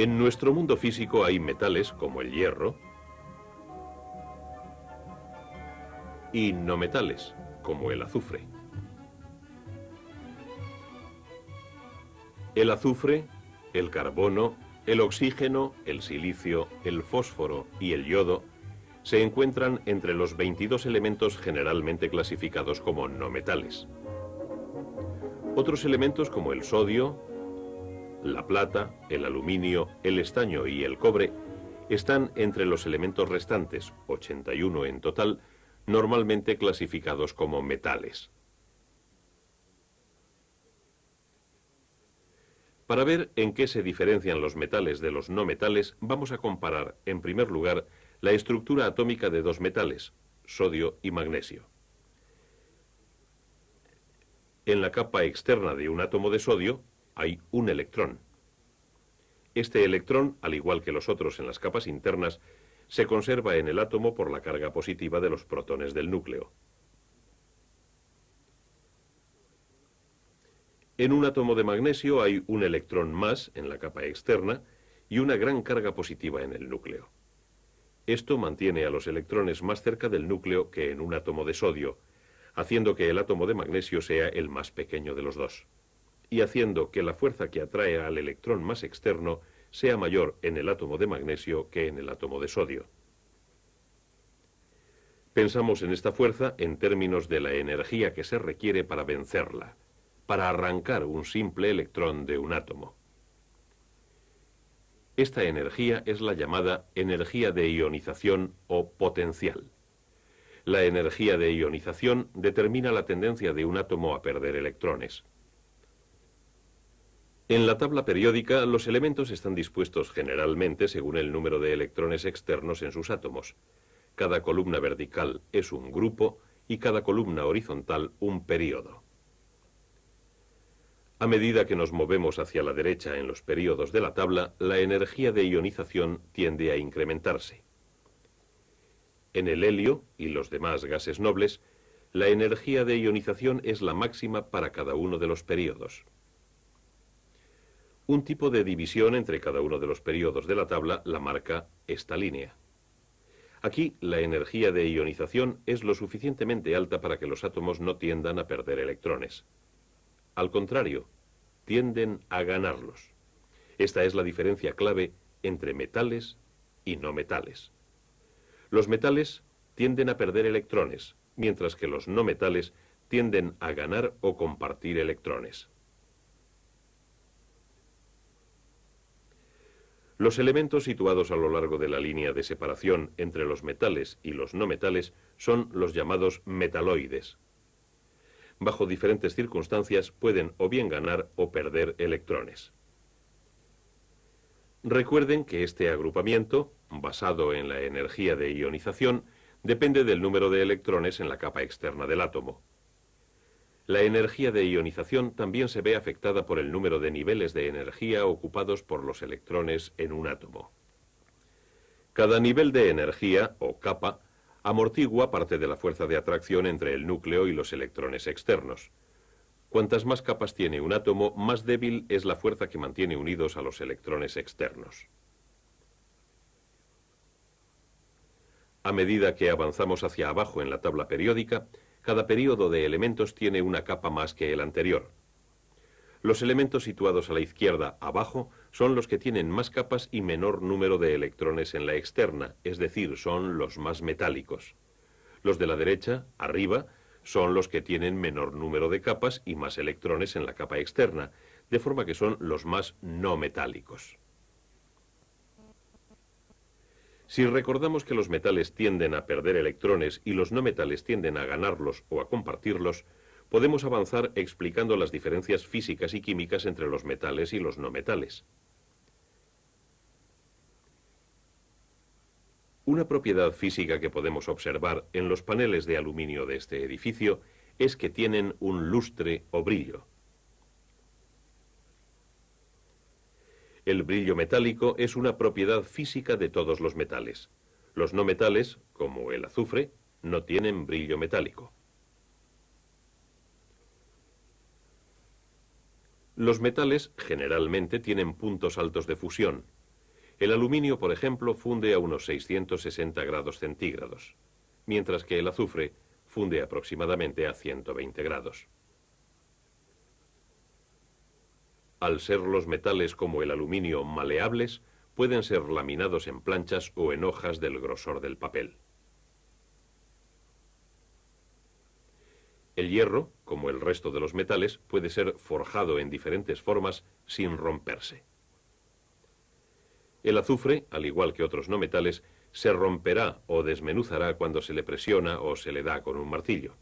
En nuestro mundo físico hay metales como el hierro y no metales como el azufre. El azufre, el carbono, el oxígeno, el silicio, el fósforo y el yodo se encuentran entre los 22 elementos generalmente clasificados como no metales. Otros elementos como el sodio, la plata, el aluminio, el estaño y el cobre están entre los elementos restantes, 81 en total, normalmente clasificados como metales. Para ver en qué se diferencian los metales de los no metales, vamos a comparar, en primer lugar, la estructura atómica de dos metales, sodio y magnesio. En la capa externa de un átomo de sodio hay un electrón. Este electrón, al igual que los otros en las capas internas, se conserva en el átomo por la carga positiva de los protones del núcleo. En un átomo de magnesio hay un electrón más en la capa externa y una gran carga positiva en el núcleo. Esto mantiene a los electrones más cerca del núcleo que en un átomo de sodio, haciendo que el átomo de magnesio sea el más pequeño de los dos, y haciendo que la fuerza que atrae al electrón más externo sea mayor en el átomo de magnesio que en el átomo de sodio. Pensamos en esta fuerza en términos de la energía que se requiere para vencerla, para arrancar un simple electrón de un átomo. Esta energía es la llamada energía de ionización o potencial. La energía de ionización determina la tendencia de un átomo a perder electrones. En la tabla periódica, los elementos están dispuestos generalmente según el número de electrones externos en sus átomos. Cada columna vertical es un grupo y cada columna horizontal un período. A medida que nos movemos hacia la derecha en los períodos de la tabla, la energía de ionización tiende a incrementarse. En el helio y los demás gases nobles, la energía de ionización es la máxima para cada uno de los períodos. Un tipo de división entre cada uno de los períodos de la tabla la marca esta línea. Aquí, la energía de ionización es lo suficientemente alta para que los átomos no tiendan a perder electrones. Al contrario, tienden a ganarlos. Esta es la diferencia clave entre metales y no metales. Los metales tienden a perder electrones, mientras que los no metales tienden a ganar o compartir electrones. Los elementos situados a lo largo de la línea de separación entre los metales y los no metales son los llamados metaloides. Bajo diferentes circunstancias pueden o bien ganar o perder electrones. Recuerden que este agrupamiento, basado en la energía de ionización, depende del número de electrones en la capa externa del átomo. La energía de ionización también se ve afectada por el número de niveles de energía ocupados por los electrones en un átomo. Cada nivel de energía, o capa, amortigua parte de la fuerza de atracción entre el núcleo y los electrones externos. Cuantas más capas tiene un átomo, más débil es la fuerza que mantiene unidos a los electrones externos. A medida que avanzamos hacia abajo en la tabla periódica, cada período de elementos tiene una capa más que el anterior. Los elementos situados a la izquierda, abajo, son los que tienen más capas y menor número de electrones en la externa, es decir, son los más metálicos. Los de la derecha, arriba, son los que tienen menor número de capas y más electrones en la capa externa, de forma que son los más no metálicos. Si recordamos que los metales tienden a perder electrones y los no metales tienden a ganarlos o a compartirlos, podemos avanzar explicando las diferencias físicas y químicas entre los metales y los no metales. Una propiedad física que podemos observar en los paneles de aluminio de este edificio es que tienen un lustre o brillo. El brillo metálico es una propiedad física de todos los metales. Los no metales, como el azufre, no tienen brillo metálico. Los metales generalmente tienen puntos altos de fusión, El aluminio, por ejemplo, funde a unos 660 grados centígrados, mientras que el azufre funde aproximadamente a 120 grados. Al ser los metales como el aluminio maleables, pueden ser laminados en planchas o en hojas del grosor del papel. El hierro, como el resto de los metales, puede ser forjado en diferentes formas sin romperse. El azufre, al igual que otros no metales, se romperá o desmenuzará cuando se le presiona o se le da con un martillo.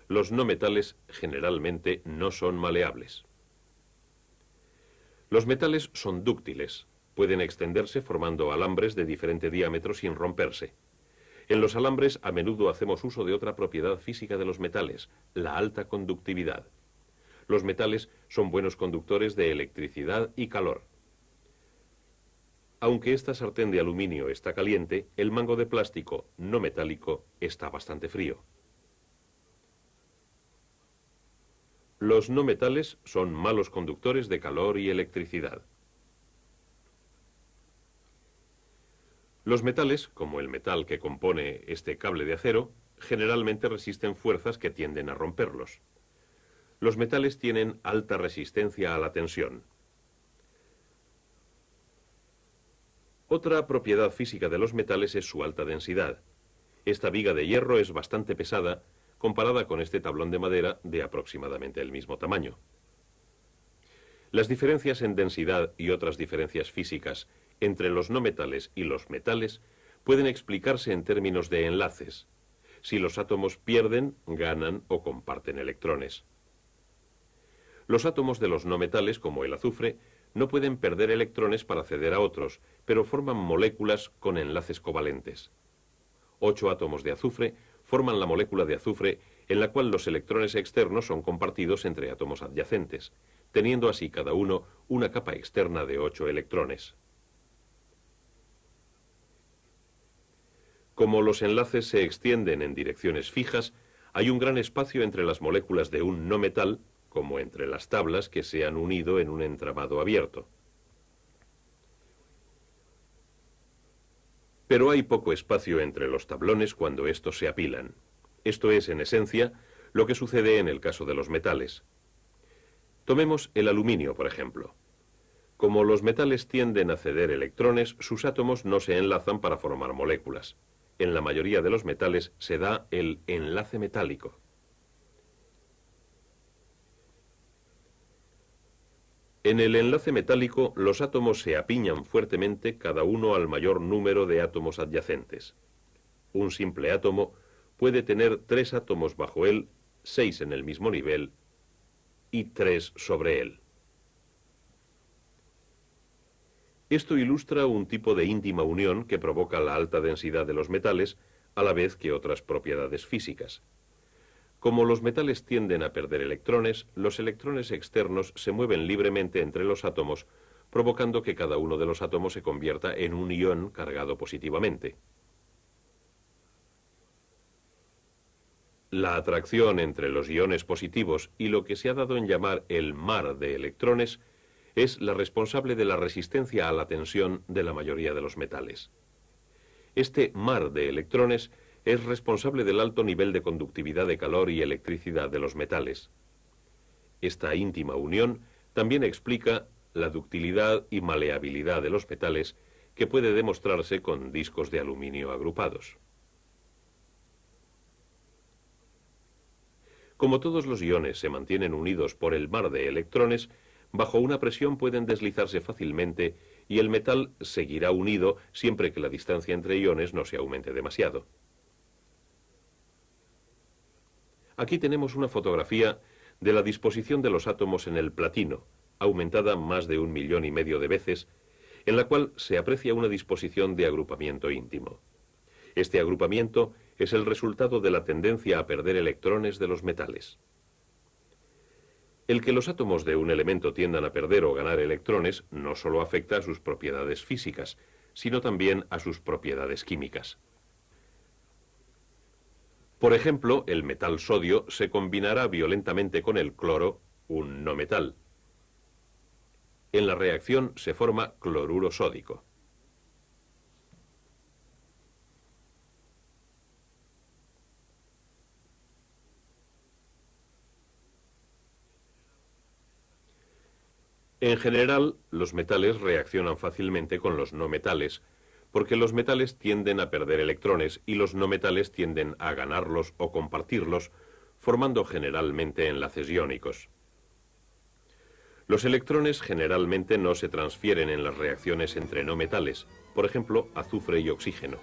Los no metales generalmente no son maleables. Los metales son dúctiles, pueden extenderse formando alambres de diferente diámetro sin romperse. En los alambres a menudo hacemos uso de otra propiedad física de los metales, la alta conductividad. Los metales son buenos conductores de electricidad y calor. Aunque esta sartén de aluminio está caliente, el mango de plástico no metálico está bastante frío. Los no metales son malos conductores de calor y electricidad. Los metales, como el metal que compone este cable de acero, generalmente resisten fuerzas que tienden a romperlos. Los metales tienen alta resistencia a la tensión. Otra propiedad física de los metales es su alta densidad. Esta viga de hierro es bastante pesada comparada con este tablón de madera de aproximadamente el mismo tamaño. Las diferencias en densidad y otras diferencias físicas entre los no metales y los metales pueden explicarse en términos de enlaces, si los átomos pierden, ganan o comparten electrones. Los átomos de los no metales, como el azufre, no pueden perder electrones para ceder a otros, pero forman moléculas con enlaces covalentes. 8 átomos de azufre forman la molécula de azufre en la cual los electrones externos son compartidos entre átomos adyacentes, teniendo así cada uno una capa externa de 8 electrones. Como los enlaces se extienden en direcciones fijas, hay un gran espacio entre las moléculas de un no metal, como entre las tablas que se han unido en un entramado abierto. Pero hay poco espacio entre los tablones cuando estos se apilan. Esto es, en esencia, lo que sucede en el caso de los metales. Tomemos el aluminio, por ejemplo. Como los metales tienden a ceder electrones, sus átomos no se enlazan para formar moléculas. En la mayoría de los metales se da el enlace metálico. En el enlace metálico, los átomos se apiñan fuertemente cada uno al mayor número de átomos adyacentes. Un simple átomo puede tener 3 átomos bajo él, 6 en el mismo nivel y 3 sobre él. Esto ilustra un tipo de íntima unión que provoca la alta densidad de los metales, a la vez que otras propiedades físicas. Como los metales tienden a perder electrones, los electrones externos se mueven libremente entre los átomos, provocando que cada uno de los átomos se convierta en un ion cargado positivamente. La atracción entre los iones positivos y lo que se ha dado en llamar el mar de electrones es la responsable de la resistencia a la tensión de la mayoría de los metales. Este mar de electrones es responsable del alto nivel de conductividad de calor y electricidad de los metales. Esta íntima unión también explica la ductilidad y maleabilidad de los metales, que puede demostrarse con discos de aluminio agrupados. Como todos los iones se mantienen unidos por el mar de electrones, bajo una presión pueden deslizarse fácilmente y el metal seguirá unido siempre que la distancia entre iones no se aumente demasiado. Aquí tenemos una fotografía de la disposición de los átomos en el platino, aumentada más de 1,5 millones de veces, en la cual se aprecia una disposición de agrupamiento íntimo. Este agrupamiento es el resultado de la tendencia a perder electrones de los metales. El que los átomos de un elemento tiendan a perder o ganar electrones no solo afecta a sus propiedades físicas, sino también a sus propiedades químicas. Por ejemplo, el metal sodio se combinará violentamente con el cloro, un no metal. En la reacción se forma cloruro sódico. En general, los metales reaccionan fácilmente con los no metales, porque los metales tienden a perder electrones y los no metales tienden a ganarlos o compartirlos, formando generalmente enlaces iónicos. Los electrones generalmente no se transfieren en las reacciones entre no metales, por ejemplo, azufre y oxígeno.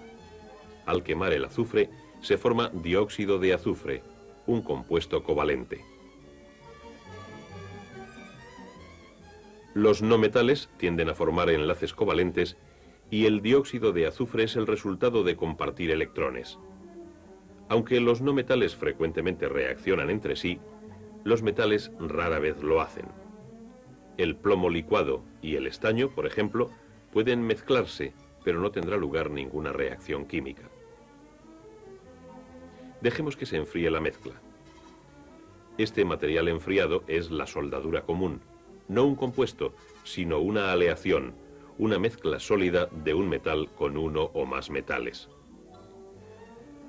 Al quemar el azufre, se forma dióxido de azufre, un compuesto covalente. Los no metales tienden a formar enlaces covalentes y el dióxido de azufre es el resultado de compartir electrones. Aunque los no metales frecuentemente reaccionan entre sí, los metales rara vez lo hacen. El plomo licuado y el estaño, por ejemplo, pueden mezclarse, pero no tendrá lugar ninguna reacción química. Dejemos que se enfríe la mezcla. Este material enfriado es la soldadura común, no un compuesto, sino una aleación, una mezcla sólida de un metal con uno o más metales.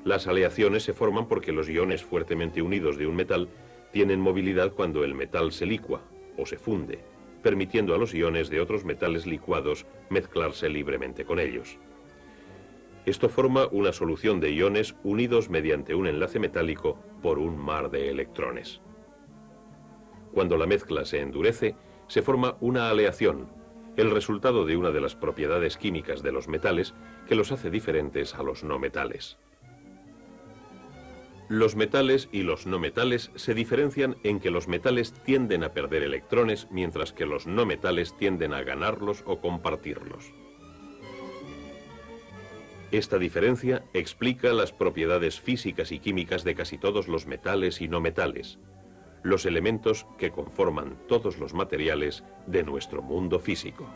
Las aleaciones se forman porque los iones fuertemente unidos de un metal tienen movilidad cuando el metal se licúa o se funde, permitiendo a los iones de otros metales licuados mezclarse libremente con ellos. Esto forma una solución de iones unidos mediante un enlace metálico por un mar de electrones. Cuando la mezcla se endurece, se forma una aleación, el resultado de una de las propiedades químicas de los metales que los hace diferentes a los no metales. Los metales y los no metales se diferencian en que los metales tienden a perder electrones, mientras que los no metales tienden a ganarlos o compartirlos. Esta diferencia explica las propiedades físicas y químicas de casi todos los metales y no metales, los elementos que conforman todos los materiales de nuestro mundo físico.